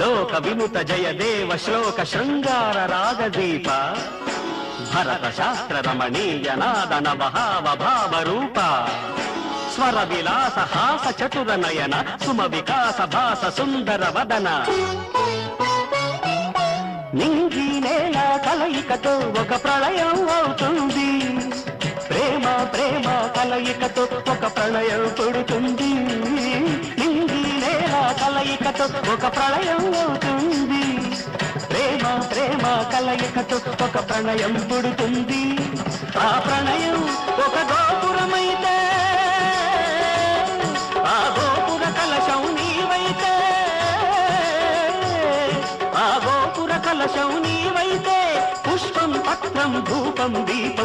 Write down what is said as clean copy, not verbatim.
లోక వినుత జయ దేవ శ్లోక శృంగార రాగదీప భరత శాస్త్ర రమణీయ నాద నవహావ భావ రూప స్వర విలాస హాస చతుర నయన సుమ వికాస భాస సుందర వదన నింగి నేల కలయికతో ఒక ప్రళయం అవుతుంది ప్రేమ ప్రేమ కలయికతో ఒక ప్రళయం పుడుతుంది నింగి నేల కలయికతో ఒక ప్రళయం అవుతుంది ప్రేమ ప్రేమ కలయికతో ఒక ప్రణయం పుడుతుంది ఆ ప్రణయం ఒక గోపురమైతే ఆ గోపుర కలశం నీవైతే ఆ గోపుర కలశం నీవైతే పుష్పం పత్రం ధూపం దీపం